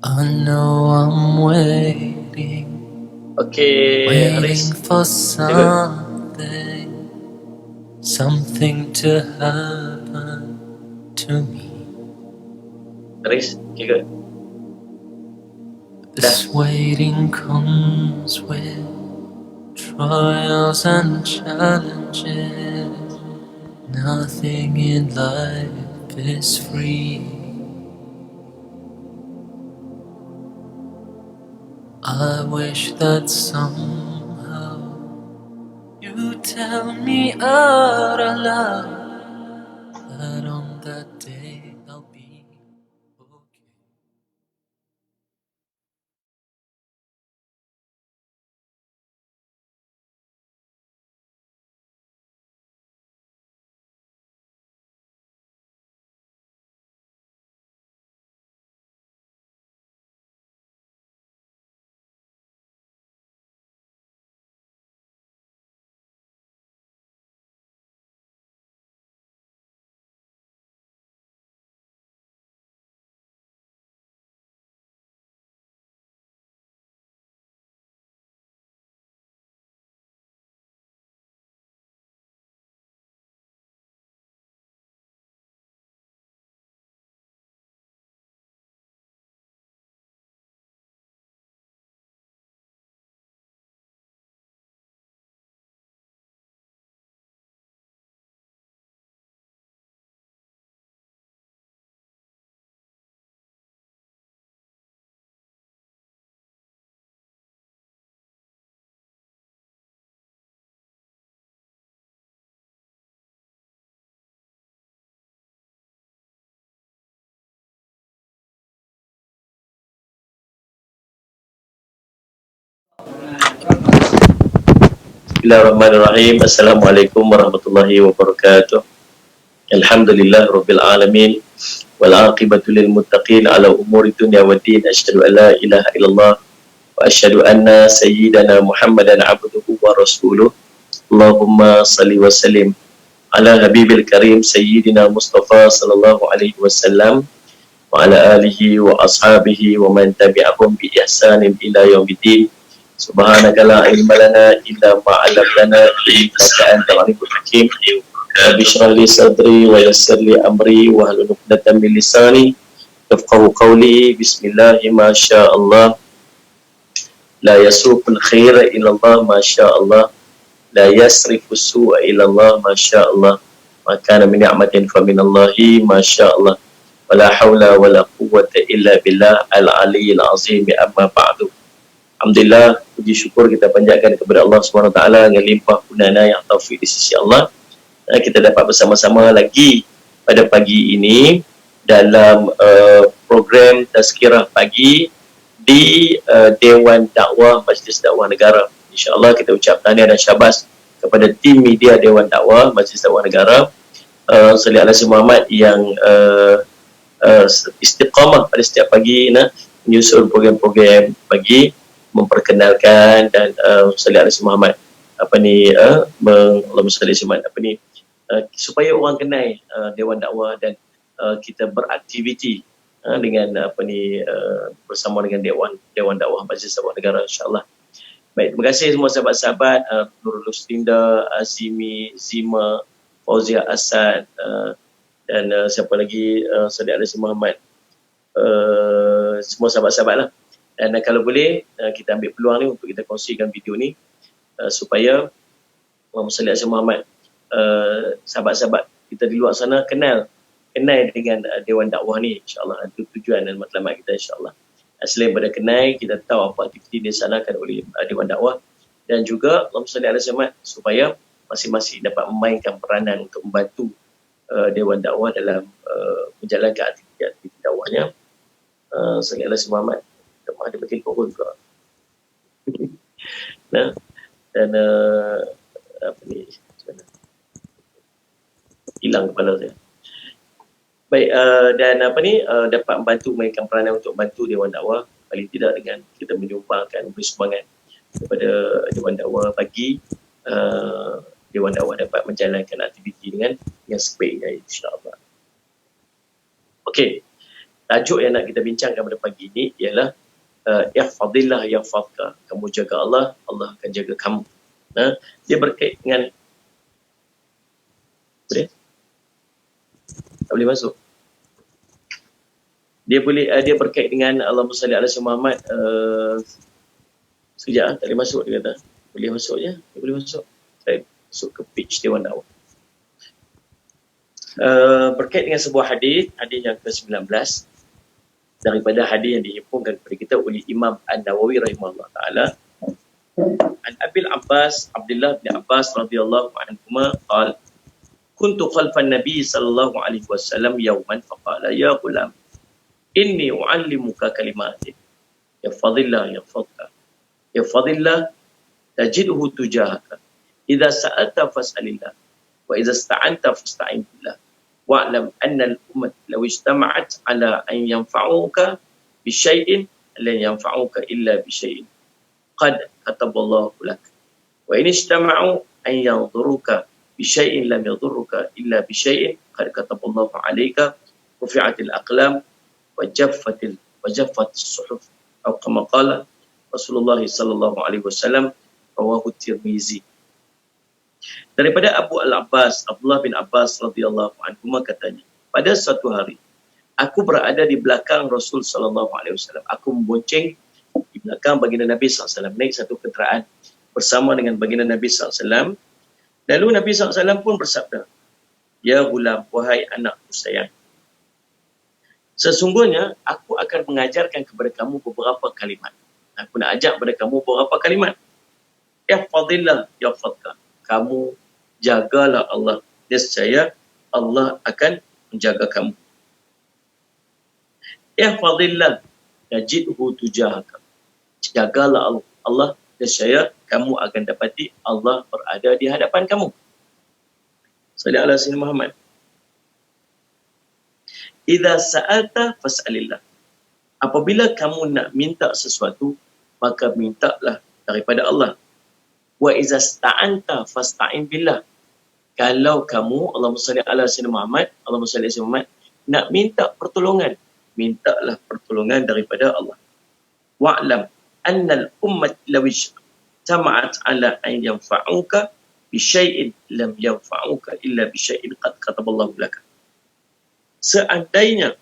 I know I'm waiting for something to happen to me. This waiting comes with trials and challenges. Nothing in life is free. I wish that somehow you tell me out aloud that on that day I'll be okay. Bismillahirrahmanirrahim. Assalamualaikum warahmatullahi wabarakatuh. Alhamdulillah rabbil alamin wal aqibatu lil muttaqin ala umuri dunya waddin. Asyhadu an la ilaha illallah wa asyhadu anna sayyidana Muhammadan abduhu wa rasuluh. Allahumma salli wa sallim ala habibil karim sayyidina Mustafa sallallahu alaihi wasallam wa ala alihi wa ashabihi wa man tabi'ahum bi ihsanin ila yaumiddin. Subhanaka la ilma lana illa ma 'allamtana innaka antal alimul hakim. Rabbi shrah li sadri wa yassir li amri wa hlul 'uqdatam min lisani yafqahu qawli. Bismillahi ma syaa Allah. La yasuqul khaira illa Allah ma syaa Allah. La yasrifu su'a illa Allah ma syaa Allah. Ma kana min ni'matin fa min Allahi ma syaa Allah. Wala haula wala quwwata illa billah al-aliyyil azim. Amma ba'du. Alhamdulillah, puji syukur kita panjatkan kepada Allah SWT dengan limpah punana yang taufik di sisi Allah. Kita dapat bersama-sama lagi pada pagi ini dalam program Tazkirah Pagi di Dewan Dakwah Majlis Dakwah Negara. InsyaAllah kita ucap tahniah dan syabas kepada tim media Dewan Dakwah Majlis Dakwah Negara, Salih Alaihi Muhammad yang istiqamah pada setiap pagi menyusun program-program pagi, memperkenalkan dan Salih Alaihi Muhammad supaya orang kenal Dewan Dakwah dan kita beraktiviti dengan bersama dengan Dewan Dakwah Majlis Dakwah Negara, insya-Allah. Baik, terima kasih semua sahabat-sahabat, Nurul Ustinda, Azimi, Zima, Fauzia Asad, dan siapa lagi, Salih Alaihi Muhammad, semua sahabat-sahabat lah. Dan kalau boleh, kita ambil peluang ni untuk kita kongsikan video ni supaya Muhammad Salih Alaihi Muhammad, sahabat-sahabat kita di luar sana kenal dengan Dewan Dakwah ni, insyaAllah. Itu tujuan dan matlamat kita, insyaAllah. Selain pada kenal, kita tahu apa aktiviti dilaksanakan oleh Dewan Dakwah, dan juga Allahumma salli ala Muhammad, supaya masing-masing dapat memainkan peranan untuk membantu Dewan Dakwah dalam menjalankan aktiviti dakwahnya. Salli ala Muhammad. Ada makin turun pula. Nah, dan apa ni, hilang kepala saya. Baik, dan apa ni, dapat membantu memainkan peranan untuk bantu Dewan Dakwah, paling tidak dengan kita menyumbangkan, beri sumbangan kepada Dewan Dakwah bagi Dewan Dakwah dapat menjalankan aktiviti dengan yang sebaiknya, insya-Allah. Okey, tajuk yang nak kita bincangkan pada pagi ini ialah ihfazillah yahfazka. Kamu jaga Allah, Allah akan jaga kamu. Dia berkait dengan tak boleh masuk. Dia berkait dengan Allahumma salli ala Muhammad. Sekejap, tak boleh masuk dia kata. Boleh masuk je, dia boleh masuk. Saya masuk ke page Dewan Dakwah. Berkait dengan sebuah hadis yang ke-19 daripada hadis yang dihimpunkan kepada kita oleh Imam An-Nawawi rahimahullah taala. An Abil Abbas Abdullah bin Abbas radhiyallahu anhuma qala kuntu khalfan nabi sallallahu alaihi wasallam yawman faqala ya ghulam inni uallimuka kalimatin yahfazillah yahfazka yahfazillah tajidhu tujahaka idza sa'alta fas'alillah wa idza ista'anta fasta'in billah wa'lam anna al-ummah law ijtama'at ala an yanfa'uka bi syai'in lan yanfa'uka illa bi syai'in qad kataballahu lak wa in ijtama'u an yadhurruka bi syai'in lam yadhurruka illa bi syai'in qad kataballahu 'alaika rufi'atil aqlam wa jaffatis suhuf atau kama qala Rasulullah sallallahu alaihi wasallam rawahu Tirmizi. Daripada Abu Al-Abbas Abdullah bin Abbas radhiyallahu anhu katanya, pada suatu hari aku berada di belakang Rasul sallallahu alaihi wasallam. Aku membonceng di belakang baginda Nabi sallallahu alaihi wasallam, naik satu kenderaan bersama dengan baginda Nabi sallallahu alaihi wasallam. Lalu Nabi sallallahu alaihi wasallam pun bersabda, ya gulam, wahai anakku sayang, sesungguhnya aku akan mengajarkan kepada kamu beberapa kalimat. Aku nak ajak kepada kamu beberapa kalimat. Ihfazillah yahfazka. Kamu jagalah Allah, nescaya Allah akan menjaga kamu. Ihfazillah tajidhu tujahaka. Jagalah Allah, nescaya kamu akan dapati Allah berada di hadapan kamu. Sallallahu alaihi wasallam Muhammad. Idza sa'alta fas'alillah. Apabila kamu nak minta sesuatu, maka mintalah daripada Allah. Wa idza sta'anta fasta'in billah. Kalau kamu, Allahumma salli ala sayyidina Muhammad, Allahumma salli ala Muhammad, nak minta pertolongan, mintalah pertolongan daripada Allah. Wa'lam annal ummat law ijtama'at ala an yanfa'uka bi syai'in lam yanfa'uka illa bi syai'in qad kataballahu laka. Seandainya,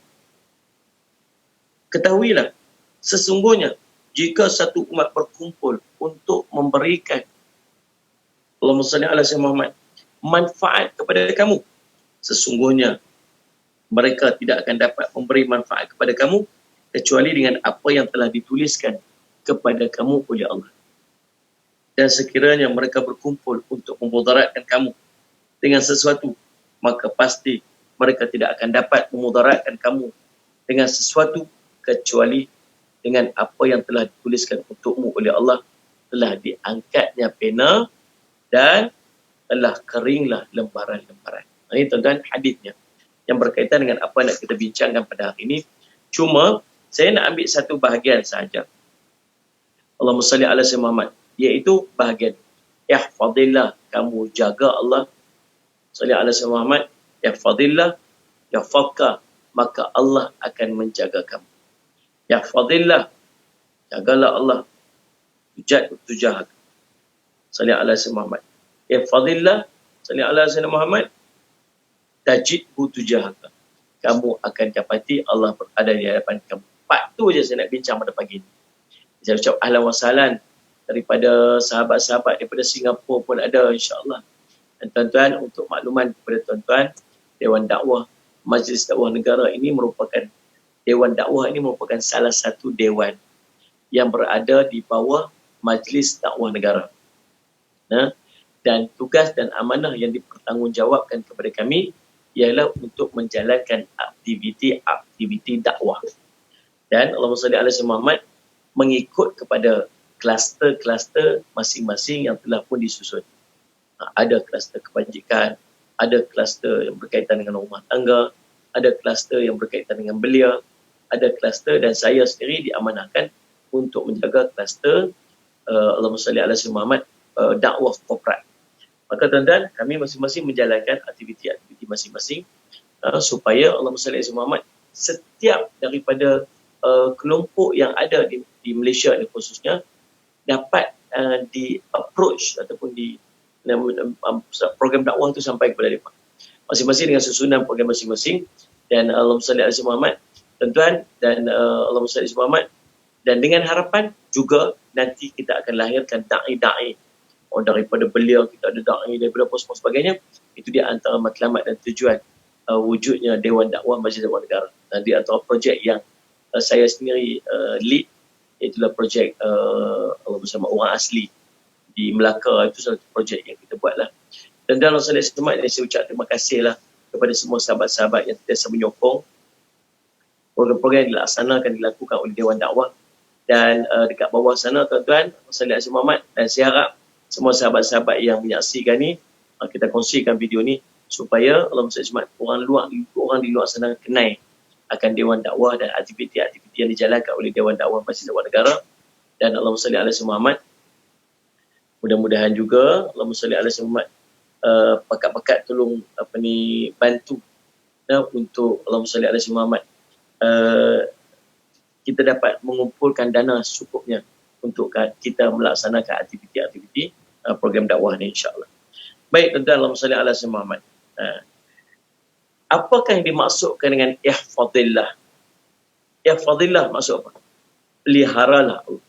ketahuilah, sesungguhnya jika satu umat berkumpul untuk memberikan Allahumma salli ala sayyidina Muhammad manfaat kepada kamu, sesungguhnya mereka tidak akan dapat memberi manfaat kepada kamu kecuali dengan apa yang telah dituliskan kepada kamu oleh Allah. Dan sekiranya mereka berkumpul untuk memudaratkan kamu dengan sesuatu, maka pasti mereka tidak akan dapat memudaratkan kamu dengan sesuatu kecuali dengan apa yang telah dituliskan untukmu oleh Allah. Telah diangkatnya pena dan telah keringlah lembaran-lembaran. Ini tuan-tuan hadisnya yang berkaitan dengan apa yang nak kita bincangkan pada hari ini. Cuma saya nak ambil satu bahagian sahaja. Allahumma salli ala sayyidina Muhammad, iaitu bahagian ihfazillah, kamu jaga Allah. Salli ala sayyidina Muhammad, ihfazillah yahfazka, maka Allah akan menjaga kamu. Ihfazillah, jagalah Allah, tujahak. Salli ala sayyidina Muhammad. Ihfazillah, salli ala sayyidina Muhammad, tajidhu tujahaka. Kamu akan dapati Allah berada di hadapan kamu. Part tu je saya nak bincang pada pagi ini. Saya ucap ahlan wa sahlan daripada sahabat-sahabat daripada Singapura pun ada, insya-Allah. Dan tuan-tuan, untuk makluman kepada tuan-tuan, Dewan Dakwah Majlis Dakwah Negara ini merupakan Dewan Dakwah ini merupakan salah satu dewan yang berada di bawah Majlis Dakwah Negara. Dan tugas dan amanah yang dipertanggungjawabkan kepada kami ialah untuk menjalankan aktiviti dakwah. Dan Allahumma salli ala sayyidina Muhammad mengikut kepada kluster-kluster masing-masing yang telah pun disusun. Ada kluster kebajikan, ada kluster yang berkaitan dengan rumah tangga, ada kluster yang berkaitan dengan belia, ada kluster dan saya sendiri diamanahkan untuk menjaga kluster Allahumma salli ala sayyidina Muhammad dakwah korporat. Maka tuan-tuan, kami masing-masing menjalankan aktiviti-aktiviti masing-masing supaya Allahumma salli ala sayyidina Muhammad setiap daripada kelompok yang ada di Malaysia ni khususnya dapat di-approach ataupun program dakwah itu sampai kepada mereka. Masing-masing dengan susunan program masing-masing dan Allahumma salli ala sayyidina Muhammad tuan-tuan dan Allahumma salli ala Muhammad dan dengan harapan juga nanti kita akan lahirkan da'i-da'i daripada belia, kita ada da'i daripada pos-pos sebagainya. Itu dia antara matlamat dan tujuan wujudnya Dewan Dakwah Majlis Dakwah Negara. Dan di antara projek yang saya sendiri lead, itulah projek Allah bersama orang asli di Melaka. Itu satu projek yang kita buatlah. Dan dalam salat Jumaat ini saya ucap terima kasihlah kepada semua sahabat-sahabat yang sentiasa menyokong program-program yang dilakukan oleh Dewan Dakwah. Dan dekat bawah sana tuan-tuan, salat Muhammad, dan saya harap semua sahabat-sahabat yang menyaksikan ni, kita kongsikan video ni supaya Allah SWT orang di luar sana kenal akan Dewan Dakwah dan aktiviti-aktiviti yang dijalankan oleh Dewan Dakwah Majlis Dakwah Negara. Dan Allahumma salli ala sayyidina Muhammad, mudah-mudahan juga Allahumma salli ala sayyidina Muhammad pakat-pakat tolong bantu untuk Allahumma salli ala sayyidina Muhammad kita dapat mengumpulkan dana secukupnya untuk kita melaksanakan aktiviti-aktiviti program dakwah ni insya-Allah. Baik tuan-tuan, Allahumma salli ala sayyidina Muhammad. Apakah yang dimaksudkan dengan ihfazillah? Ihfazillah maksud apa? Peliharalah Allah.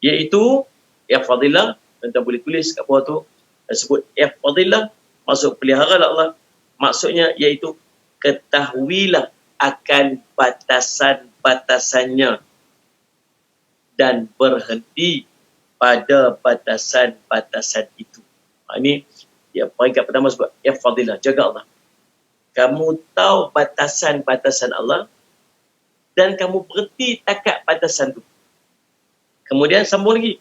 Iaitu ihfazillah, tuan-tuan boleh tulis kat bawah tu, sebut ihfazillah maksud peliharalah Allah. Maksudnya iaitu ketahuilah akan batasan-batasannya dan berhenti pada batasan-batasan itu. Ini peringkat pertama sebut ihfazillah, jaga Allah. Kamu tahu batasan-batasan Allah dan kamu berhenti takat batasan itu. Kemudian sambung lagi.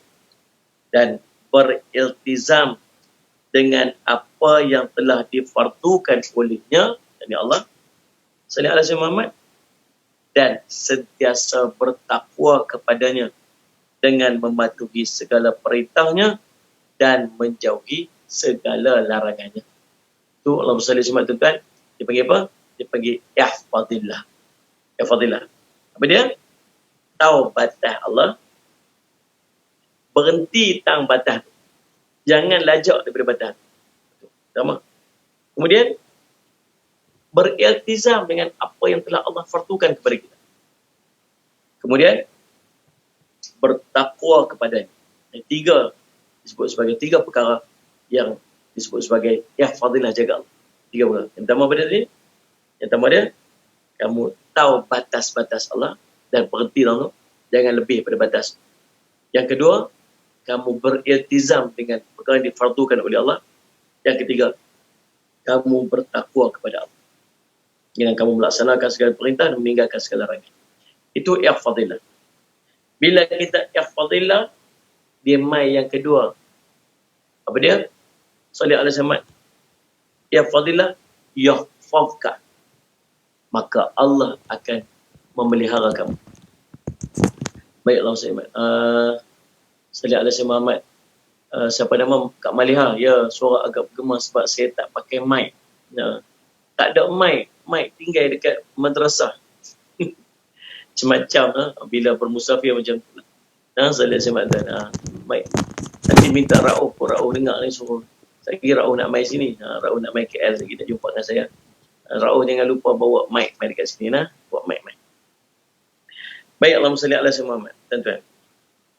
Dan beriltizam dengan apa yang telah difardukan olehnya, yakni Allah salli ala sayyidina Muhammad, dan sentiasa bertakwa kepadanya dengan mematuhi segala perintahnya dan menjauhi segala larangannya. Itu Allahumma salli ala sayyidina Muhammad, dia panggil apa? Dia panggil ihfazillah. Ihfazillah. Apa dia? Tahu batas Allah, berhenti tang batas. Jangan lajak daripada batas. Pertama. Kemudian beriltizam dengan apa yang telah Allah fardukan kepada kita. Kemudian bertakwa kepadanya. Yang tiga disebut sebagai tiga perkara yang disebut sebagai ihfazillah, jaga Allah. Tiga perkara. Yang pertama pada tadi, yang pertama dia, kamu tahu batas-batas Allah dan berhenti langsung, jangan lebih pada batas. Yang kedua, kamu beriltizam dengan perkara yang difardukan oleh Allah. Yang ketiga, kamu bertakwa kepada Allah dengan kamu melaksanakan segala perintah dan meninggalkan segala larangan. Itu ihfazillah. Bila kita ihfazillah, dia mai yang kedua. Apa dia? Salli ala Muhammad. Ihfazillah yahfazka. Maka Allah akan memelihara kamu. Baik, Allah SWT. Salli ala Muhammad. Siapa nama Kak Maliha? Ya, suara agak bergema sebab saya tak pakai mic. Tak ada mic. Mic tinggal dekat madrasah. Macam-macam bila bermusafir macam tu. Salli ala Muhammad. Mic. Nanti minta Rauf dengar ni suruh. Saya kira Rauf nak main sini. Rauf nak main KL lagi, nak jumpa dengan saya. Rauf jangan lupa bawa mic main dekat sini. Bawa mic. Baik, Allahumma salli ala Muhammad. Tuan-tuan.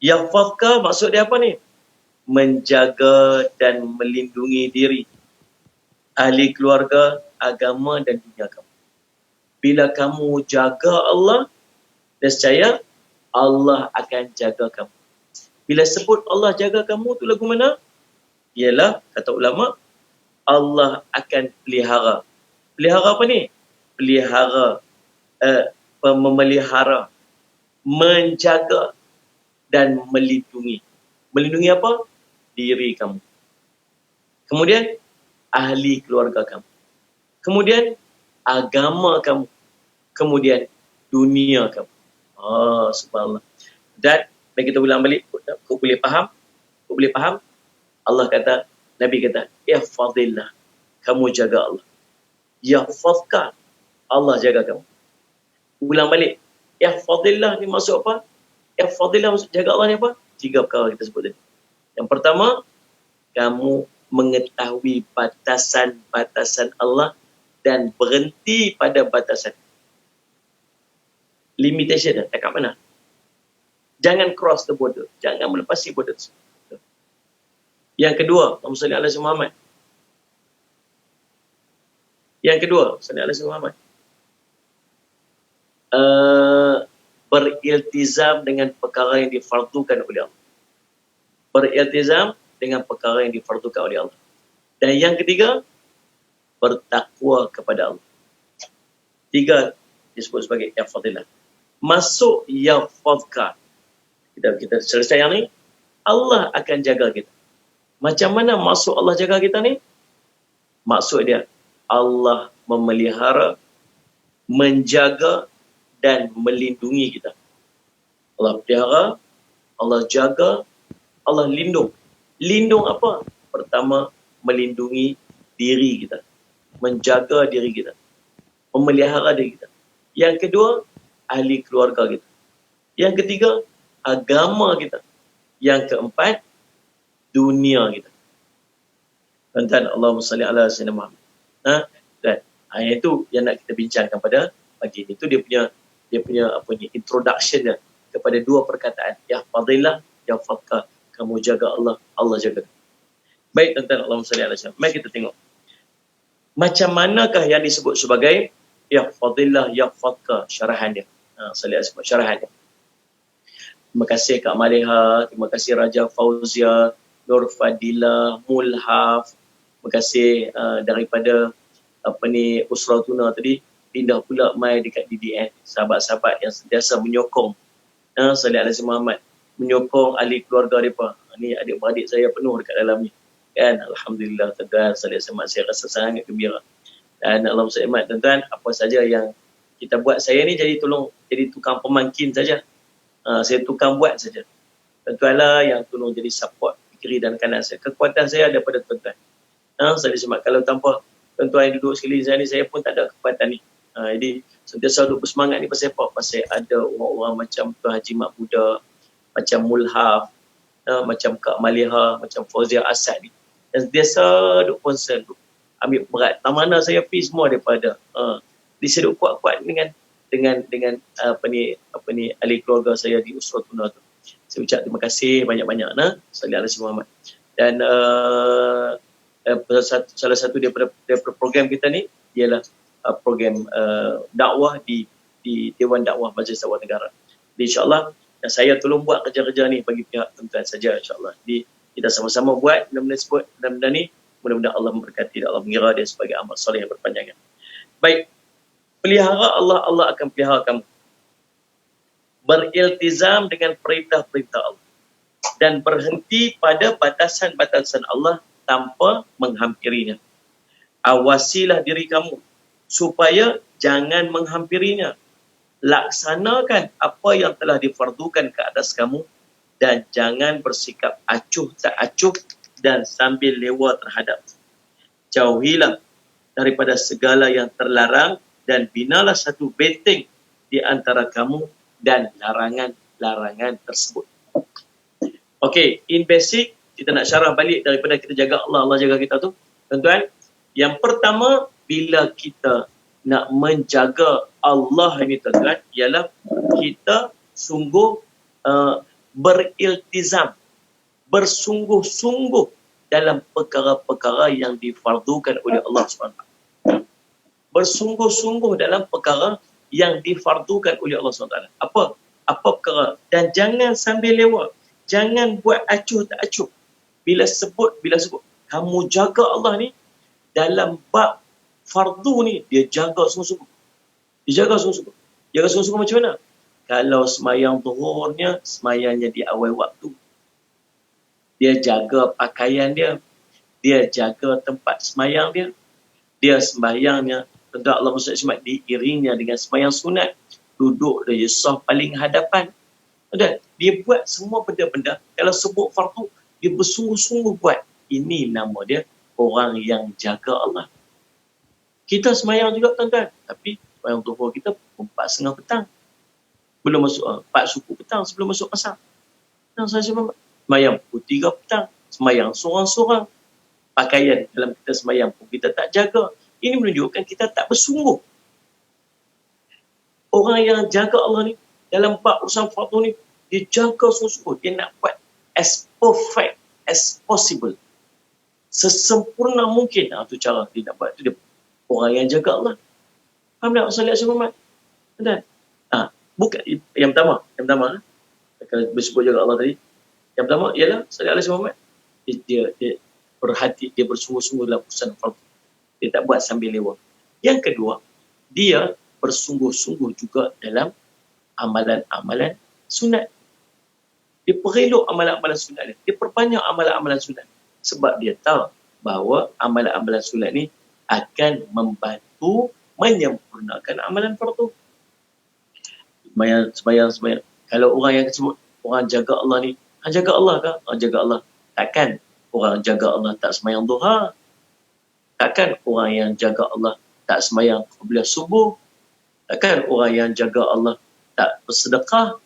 Yahfazka maksud dia apa ni? Menjaga dan melindungi diri, ahli keluarga, agama dan dunia kamu. Bila kamu jaga Allah, nescaya Allah akan jaga kamu. Bila sebut Allah jaga kamu tu lagu mana? Ialah, kata ulama, Allah akan pelihara. Pelihara apa ni? Pelihara, memelihara, menjaga dan melindungi. Melindungi apa? Diri kamu. Kemudian, ahli keluarga kamu. Kemudian, agama kamu. Kemudian, dunia kamu. Subhanallah. Dan kita ulang balik, kau boleh faham? Kau boleh faham? Allah kata, Nabi kata, ihfazillah, kamu jaga Allah. Yahfazka, Allah jaga kamu. Ulang balik, ihfazillah ni maksud apa? Ihfazillah maksud jaga Allah ni apa? 3 perkara kita sebut tadi. Yang pertama, kamu mengetahui batasan-batasan Allah dan berhenti pada batasan. Limitation dah, dekat mana? Jangan cross the border. Jangan melepasi border. Yang kedua, Allahumma salli ala Muhammad. Yang kedua, salli ala Muhammad. Beriltizam dengan perkara yang difardukan oleh Allah. Beriltizam dengan perkara yang difardukan oleh Allah. Dan yang ketiga, bertakwa kepada Allah. 3 disebut sebagai yafadillah. Masuk yafadka. Kita selesai yang ni, Allah akan jaga kita. Macam mana maksud Allah jaga kita ni? Maksud dia, Allah memelihara, menjaga dan melindungi kita. Allah pelihara, Allah jaga, Allah lindung. Lindung apa? Pertama, melindungi diri kita. Menjaga diri kita. Memelihara diri kita. Yang kedua, ahli keluarga kita. Yang ketiga, agama kita. Yang keempat, dunia kita. Tuan-tuan, Allahumma salli ala sayyidina Muhammad. Dan itu yang nak kita bincangkan pada pagi ini. Itu dia punya apa ni, introduction dia kepada 2 perkataan. Ya fadillah, ya fadka. Kamu jaga Allah, Allah jaga. Baik tuan-tuan, Allahumma salli ala sayyidina Muhammad. Mari kita tengok. Macam manakah yang disebut sebagai ya fadillah, ya fadka, syarahan dia. Salli ala syarahan dia. Terima kasih Kak Maleha, terima kasih Raja Fauzia, Nur Fadila, Mulhaf. Terima kasih daripada Usratuna tadi, pindah pula mai dekat DDN. Sahabat-sahabat yang sentiasa menyokong Salli ala Muhammad, menyokong ahli keluarga mereka. Ni adik-beradik saya penuh dekat dalam ni. Kan, alhamdulillah tuan-tuan, Salli ala Muhammad, saya rasa sangat gembira. Dan Allahumma salli ala tuan-tuan, apa saja yang kita buat, saya ni jadi tukang pemangkin saja. Saya tukang buat saja. Tuan-tuan lah yang tolong jadi support kiri dan kanan saya. Kekuatan saya ada pada tuan-tuan. Salli ala, kalau tanpa tuan-tuan yang duduk sekeliling saya ni, saya pun tak ada kekuatan ni. Jadi sentiasa duduk bersemangat ni pasal apa? Pasal ada orang-orang macam Tuan Haji Mak Buda, macam Mulhaf, macam Kak Maleha, macam Fauzia Asad ni. Dan sentiasa duduk concern, duduk ambil berat. Mana saya pergi semua daripada. Dia saya duduk kuat-kuat dengan ahli keluarga saya di Usratuna tu. Saya ucap terima kasih banyak-banyak. Salli ala Muhammad. Dan salah satu daripada program kita ni ialah program dakwah di Dewan Dakwah Majlis Dakwah Negara. Jadi insyaAllah saya tolong buat kerja-kerja ni bagi pihak tuan-tuan saja insyaAllah. Jadi kita sama-sama buat benda-benda ni. Mudah-mudahan Allah memberkati dan Allah mengira dia sebagai amal soleh yang berpanjangan. Baik, pelihara Allah, Allah akan pelihara kamu. Beriltizam dengan perintah-perintah Allah. Dan berhenti pada batasan-batasan Allah tanpa menghampirinya. Awasilah diri kamu supaya jangan menghampirinya. Laksanakan apa yang telah difardukan ke atas kamu dan jangan bersikap acuh tak acuh dan sambil lewa terhadap. Jauhilah daripada segala yang terlarang dan binalah satu benteng di antara kamu dan larangan-larangan tersebut. Okey, in basic kita nak syarah balik daripada kita jaga Allah, Allah jaga kita tu. Tuan-tuan, yang pertama bila kita nak menjaga Allah ini tuan-tuan, ialah kita sungguh beriltizam, bersungguh-sungguh dalam perkara-perkara yang difardukan oleh Allah SWT. bersungguh-sungguh dalam perkara yang difardukan oleh Allah SWT. Apa perkara? Dan jangan sambil lewat. Jangan buat acuh tak acuh. Bila sebut, kamu jaga Allah ni, dalam bab fardu ni, dia jaga sungguh-sungguh. Jaga sungguh-sungguh macam mana? Kalau semayang zuhurnya, semayangnya di awal waktu. Dia jaga pakaian dia. Dia jaga tempat semayang dia. Dia sembahyangnya, tentu Allah SWT diiringnya dengan sembahyang sunat, duduk dia saf paling hadapan. Dan dia buat semua benda-benda, kalau sebut fardu, dia bersungguh-sungguh buat. Ini nama dia orang yang jaga Allah. Kita sembahyang juga tuan-tuan, tapi sembahyang zuhur kita 4:30 petang. Belum masuk 4 suku petang sebelum masuk asar. Dan saya sembahyang pukul 3 petang, sembahyang sorang-sorang. Pakaian dalam kita sembahyang pun kita tak jaga. Ini menunjukkan kita tak bersungguh. Orang yang jaga Allah ni, dalam bab urusan fardu ni, dia jaga sungguh-sungguh. Dia nak buat as perfect as possible. Sesempurna mungkin. Itu cara dia nak buat. Itu dia orang yang jaga Allah. Faham tak masalah Rasul Muhammad? Dan bukan yang pertama. Kalau bersebut jaga Allah tadi, yang pertama ialah sallallahu alaihi Muhammad. Dia berhati, dia bersungguh-sungguh dalam urusan fardu. Dia tak buat sambil lewat. Yang kedua, dia bersungguh-sungguh juga dalam amalan-amalan sunat. Dia perelok amalan-amalan sunat dia. Dia perbanyak amalan-amalan sunat. Sebab dia tahu bahawa amalan-amalan sunat ni akan membantu menyempurnakan amalan fardu. Sembahyang. Kalau orang yang sebut, orang jaga Allah ni, jaga Allah ke? Jaga Allah. Takkan orang jaga Allah tak sembahyang duha? Takkan orang yang jaga Allah tak sembahyang qabliyah subuh? Takkan orang yang jaga Allah tak bersedekah?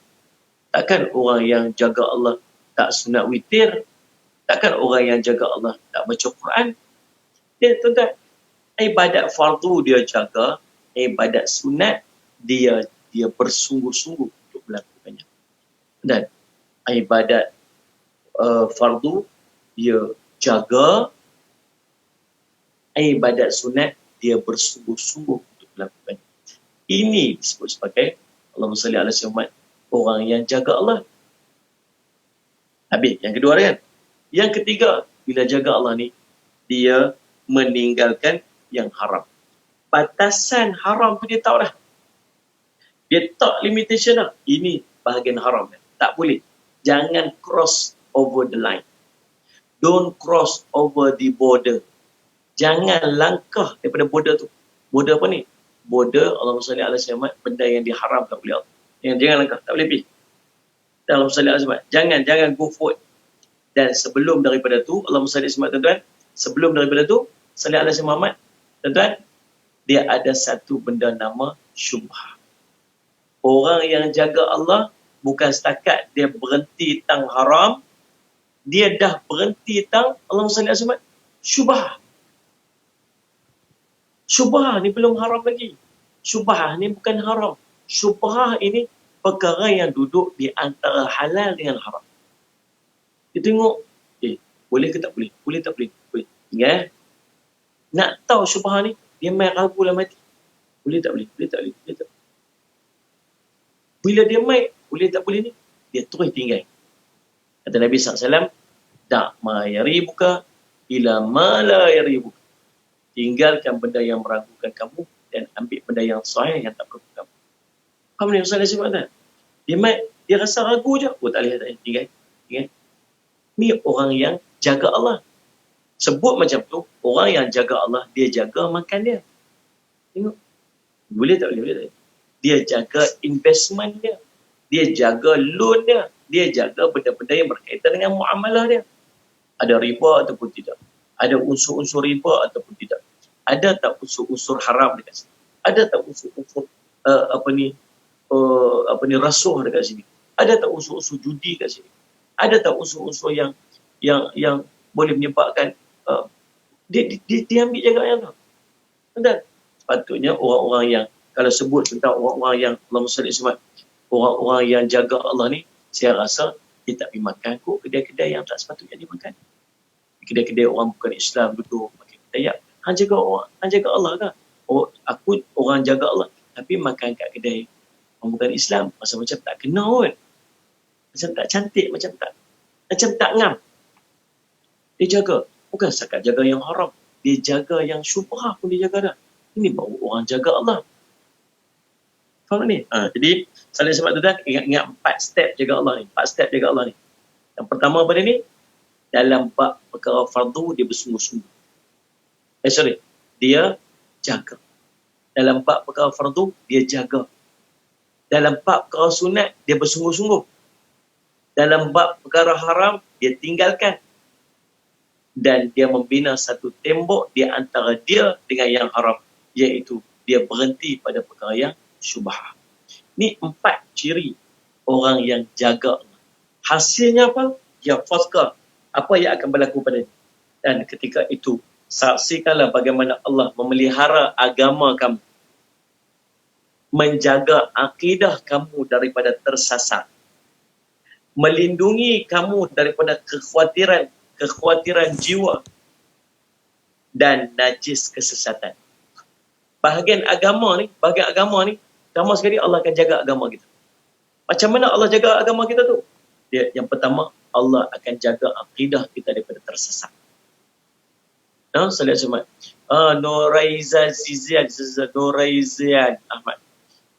Takkan orang yang jaga Allah tak sunat witir? Takkan orang yang jaga Allah tak baca Quran? Dia tuan-tuan, ibadat fardu dia jaga, ibadat sunat dia bersungguh-sungguh untuk melakukannya. Dan ibadat fardu dia jaga, ibadat sunat dia bersungguh-sungguh untuk melakukan. Ini disebut sebagai Allahumma salli ala Muhammad, orang yang jaga Allah. Habis yang kedua kan. Yang ketiga, bila jaga Allah ni, dia meninggalkan yang haram. Batasan haram tu dia tahu dah. Dia tak limitation dah. Ini bahagian haram. Tak boleh. Jangan cross over the line. Don't cross over the border. Jangan langkah daripada border tu. Border apa ni? Border Allahumma salli ala Muhammad, benda yang diharamkan oleh Allah. Jangan langkah, tak boleh pergi. Allahumma salli ala Muhammad. Jangan go forward. Dan sebelum daripada tu, Allahumma salli ala Muhammad, tuan-tuan, sebelum daripada tu, salli ala Muhammad, tuan-tuan, dia ada satu benda nama syubhah. Orang yang jaga Allah bukan setakat dia berhenti tang haram, dia dah berhenti tang Allahumma salli ala Muhammad, syubhah. Syubhah ni belum haram lagi. Syubhah ni bukan haram. Syubhah ini perkara yang duduk di antara halal dengan haram. Dia tengok, boleh ke tak boleh? Boleh tak boleh? Boleh. Ingat, nak tahu syubhah ni, dia main ragu dalam hati. Boleh tak boleh? Boleh tak boleh? Boleh tak boleh? Bila dia main, boleh tak boleh ni, dia terus tinggal. Kata Nabi SAW, da' ma yaribuka ila ma la yaribuka. Tinggalkan benda yang meragukan kamu dan ambil benda yang sahih yang tak meragukan kamu. Faham ni Ustaz Nasib tak? Dia rasa ragu je. Tak boleh. Tinggal. Ni orang yang jaga Allah. Sebut macam tu, orang yang jaga Allah, dia jaga makan dia. Tengok. Boleh tak boleh? Dia jaga investment dia. Dia jaga loan dia. Dia jaga benda-benda yang berkaitan dengan muamalah dia. Ada riba ataupun tidak. Ada unsur-unsur riba ataupun tidak. Ada tak unsur-unsur haram dekat sini? Ada tak unsur-unsur rasuah dekat sini? Ada tak unsur-unsur judi dekat sini? Ada tak unsur-unsur yang boleh menyebabkan dia ambil jagaan tu. Dan sepatutnya orang-orang yang, kalau sebut tentang orang-orang yang Allahumma salli alaihi, orang-orang yang jaga Allah ni, saya rasa dia tak pergi makan kot kedai-kedai yang tak sepatutnya dia makan. Kedai-kedai orang bukan Islam duduk makan kedai. Hang jaga Allah ke? aku orang jaga Allah, tapi makan kat kedai orang bukan Islam, macam tak kena pun. Macam tak cantik, macam tak ngam. Dia jaga. Bukan sekat jaga yang haram. Dia jaga yang syubhah pun dia jaga dah. Ini baru orang jaga Allah. Faham ni? Jadi, saling sebab tu dah, ingat 4 step jaga Allah ni. 4 step jaga Allah ni. Yang pertama pada ni, dalam bab perkara fardu, dia bersungguh-sungguh. Dia jaga. Dalam bab perkara fardu, dia jaga. Dalam bab perkara sunat, dia bersungguh-sungguh. Dalam bab perkara haram, dia tinggalkan. Dan dia membina satu tembok di antara dia dengan yang haram, iaitu dia berhenti pada perkara yang syubhah. Ni 4 ciri orang yang jaga. Hasilnya apa? Ya fazkar. Apa yang akan berlaku pada dia. Dan ketika itu, saksikanlah bagaimana Allah memelihara agama kamu, menjaga akidah kamu daripada tersasar, melindungi kamu daripada kekhawatiran jiwa dan najis kesesatan. Bahagian agama ni, pertama sekali Allah akan jaga agama kita. Macam mana Allah jaga agama kita tu? Yang pertama, Allah akan jaga akidah kita daripada tersesat. Salat Jumaat. Nuraiza Ahmad.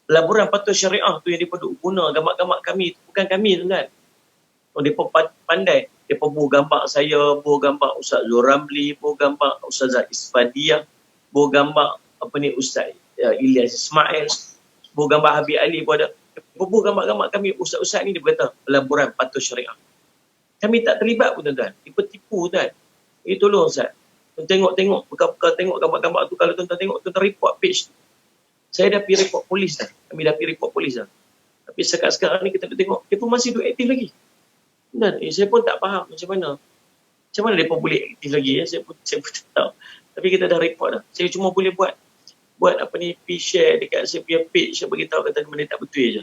Pelaburan patut syariah tu yang dia guna gambar-gambar kami, bukan kami tu kan. Mereka pandai. Mereka buat gambar saya, buat gambar Ustaz Zuramli, buat gambar Ustazah Isfadiyah, buat gambar Ustaz Ilyas Ismail, buat gambar Habib Ali pun ada. Buat gambar-gambar kami, Ustaz-Ustaz ni dia berkata pelaburan patuh syariah. Kami tak terlibat pun tuan-tuan. Dia tipu tuan. Tolong Ustaz. Tengok gambar-gambar tu. Kalau tuan-tuan tengok, tuan-tuan report page tu. Saya dah pergi report polis dah. Kami dah pergi report polis dah. Tapi sekarang ni kita tengok, dia pun masih duk aktif lagi. Dan saya pun tak faham macam mana mereka boleh aktif lagi. Saya pun tak tahu. Tapi kita dah report dah. Saya cuma boleh buat share dekat saya punya page. Saya beritahu kata benda tak betul je.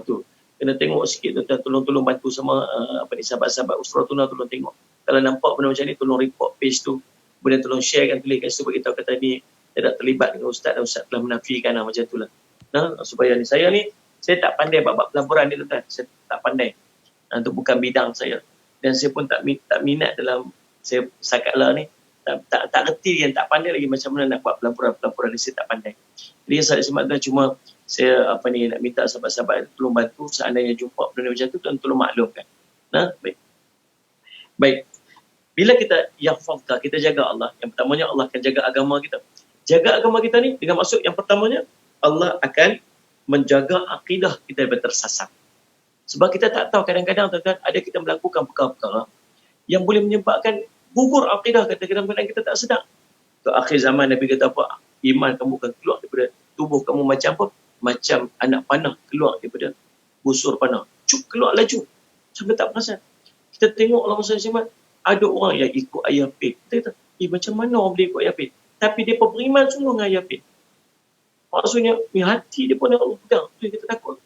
Tu. Kena tengok sikit tuan-tuan, tolong bantu sama sahabat-sahabat Usrah Tuna, tolong tengok. Kalau nampak benda macam ni, tolong report page tu. Kemudian tolong share kan, tulis kat situ beritahu kata ni tidak terlibat dengan ustaz dan ustaz telah menafikan macam itulah. Supaya ni saya tak pandai bab pelaburan ni tuan-tuan. Saya tak pandai. Itu bukan bidang saya. Dan saya pun tak minat dalam saya sakatlah ni. Tak reti yang tak pandai lagi macam mana nak buat pelaburan ni, saya tak pandai. Jadi saya sebab cuma saya nak minta sahabat-sahabat tolong bantu seandainya jumpa benda macam tu, tolong maklumkan. Baik. Bila kita yahfazka, kita jaga Allah, yang pertamanya Allah akan jaga agama kita. Jaga agama kita ni dengan maksud yang pertamanya Allah akan menjaga akidah kita daripada tersasar. Sebab kita tak tahu kadang-kadang tuan-tuan ada kita melakukan perkara-perkara yang boleh menyebabkan gugur akidah kita, kadang-kadang kita tak sedar. Ke akhir zaman Nabi kata apa? Iman kamu akan keluar daripada tubuh kamu macam apa? Macam anak panah keluar daripada busur panah. Keluar laju. Sampai tak perasan. Kita tengok Allah SWT, ada orang yang ikut ayah Pin. Kita kata, macam mana orang boleh ikut ayah Pin? Tapi dia beriman sungguh dengan ayah Pin. Maksudnya, hati dia pun Allah pegang. Itu kita takut.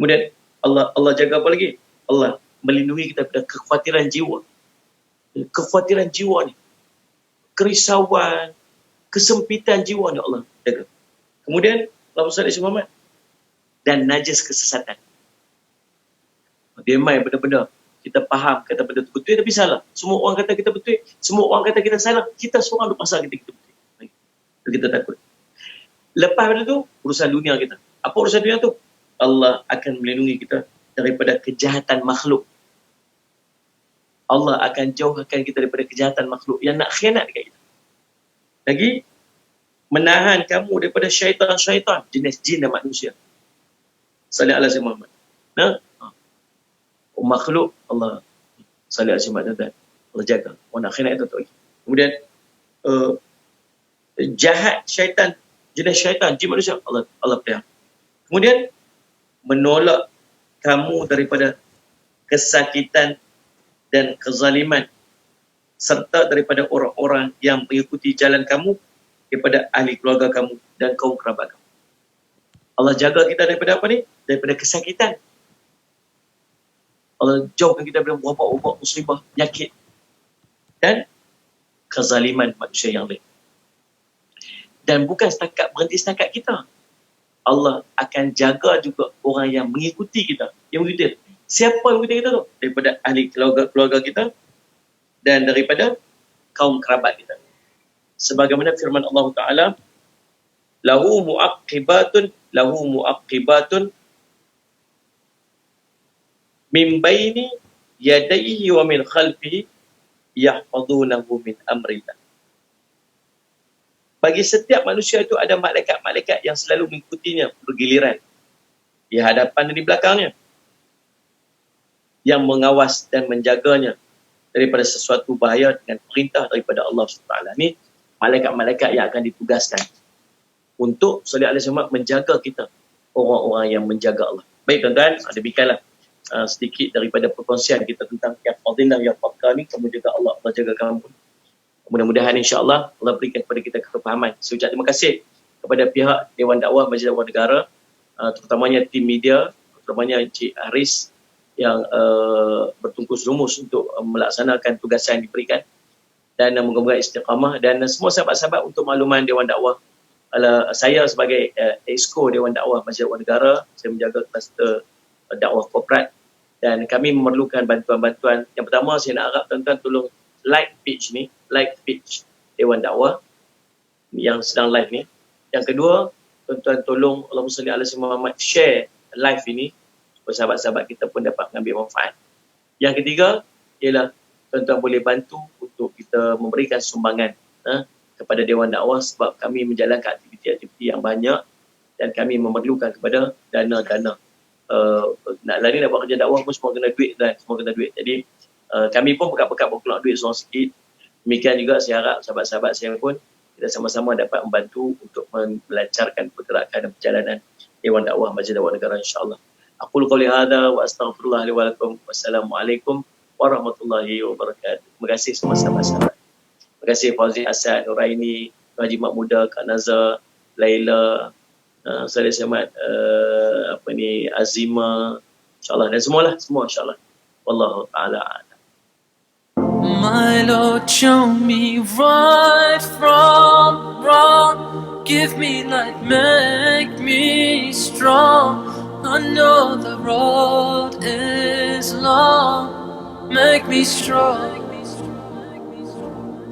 Kemudian, Allah jaga apa lagi? Allah melindungi kita daripada kekhawatiran jiwa. Kekhawatiran jiwa ni. Kerisauan, kesempitan jiwa ni Allah jaga. Kemudian, Allah SWT Muhammad. Dan najis kesesatan. Dia main benda-benda. Kita faham kata benda tu betul tapi salah. Semua orang kata kita betul. Semua orang kata kita salah. Kita seorang ada pasal kita betul. Kita takut. Lepas benda tu, urusan dunia kita. Apa urusan dunia tu? Allah akan melindungi kita daripada kejahatan makhluk. Allah akan jauhkan kita daripada kejahatan makhluk yang nak khianat dekat kita. Lagi, menahan kamu daripada syaitan-syaitan, jenis jin dan manusia. Salih ala Muhammad. Makhluk Allah salih ala Muhammad. Allah jaga. Orang nak khianat itu tak lagi. Kemudian, jahat syaitan, jenis syaitan, jin manusia, Allah pelihara. Kemudian, menolak kamu daripada kesakitan dan kezaliman serta daripada orang-orang yang mengikuti jalan kamu daripada ahli keluarga kamu dan kaum kerabat kamu. Allah jaga kita daripada apa ni? Daripada kesakitan. Allah jauhkan kita daripada wabak-wabak, musibah, penyakit dan kezaliman manusia yang lain. Dan bukan berhenti setakat kita. Allah akan jaga juga orang yang mengikuti kita. Yang mengikuti. Siapa yang mengikuti kita tu? Daripada ahli keluarga kita dan daripada kaum kerabat kita. Sebagaimana firman Allah Ta'ala, lahu mu'aqibatun min baini yadayhi wa min khalfihi yahfazunahu min amrillah. Bagi setiap manusia itu ada malaikat-malaikat yang selalu mengikutinya bergiliran di hadapan dan di belakangnya, yang mengawas dan menjaganya daripada sesuatu bahaya dengan perintah daripada Allah SWT. Ini malaikat-malaikat yang akan ditugaskan untuk sallallahu alaihi wasallam menjaga kita, orang-orang yang menjaga Allah. Baik tuan-tuan, demikianlah sedikit daripada perkongsian kita tentang yang fadilah yang fakar ni. Kamu jaga Allah, Allah jaga kamu. Mudah-mudahan insya-Allah Allah berikan kepada kita kefahaman. Saya ucap terima kasih kepada pihak Dewan Dakwah Majlis Dakwah Negara, terutamanya tim media, terutamanya Encik Haris yang bertungkus lumus untuk melaksanakan tugasan yang diberikan, dan moga-moga istiqamah. Dan semua sahabat-sahabat, untuk makluman Dewan Dakwah, saya sebagai Exco Dewan Dakwah Majlis Dakwah Negara, saya menjaga kluster dakwah korporat, dan kami memerlukan bantuan-bantuan. Yang pertama, saya nak harap tuan-tuan tolong like page Dewan Dakwah yang sedang live ni. Yang kedua, tuan-tuan tolong Allahumma salli ala sayyidina Muhammad, share live ini supaya sahabat-sahabat kita pun dapat mengambil manfaat. Yang ketiga ialah tuan-tuan boleh bantu untuk kita memberikan sumbangan kepada Dewan Dakwah, sebab kami menjalankan aktiviti-aktiviti yang banyak dan kami memerlukan kepada dana-dana. Nak lari nak buat kerja dakwah pun semua kena duit dan semua kena duit. Jadi kami pun pekat-pekat berkeluar duit seorang sikit. Demikian juga saya harap sahabat-sahabat saya pun kita sama-sama dapat membantu untuk melancarkan pergerakan dan perjalanan Dewan Dakwah Majlis Dakwah Negara, insya-Allah. Aqulu qawli hadza wa astaghfirullah li wa lakum. Wassalamualaikum warahmatullahi wabarakatuh. Terima kasih semua sahabat-sahabat. Terima kasih Fauzi Asad, Nuraini, Haji Mak Muda, Kak Nazar, Laila, Salih Samad, Azima, insya-Allah, dan semua insya-Allah. Wallahu taala a'lam. My Lord, show me right from wrong. Give me light, make me strong. I know the road is long. Make me strong.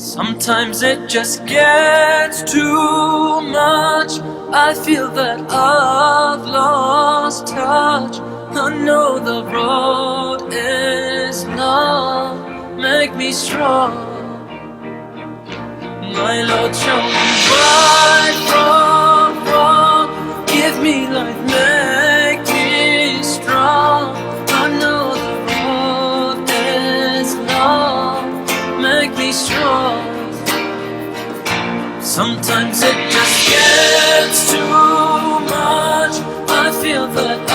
Sometimes it just gets too much. I feel that I've lost touch. I know the road is long. Make me strong. My Lord, show me right from wrong. Give me light, make me strong. I know the road is long. Make me strong. Sometimes it just gets too much. I feel that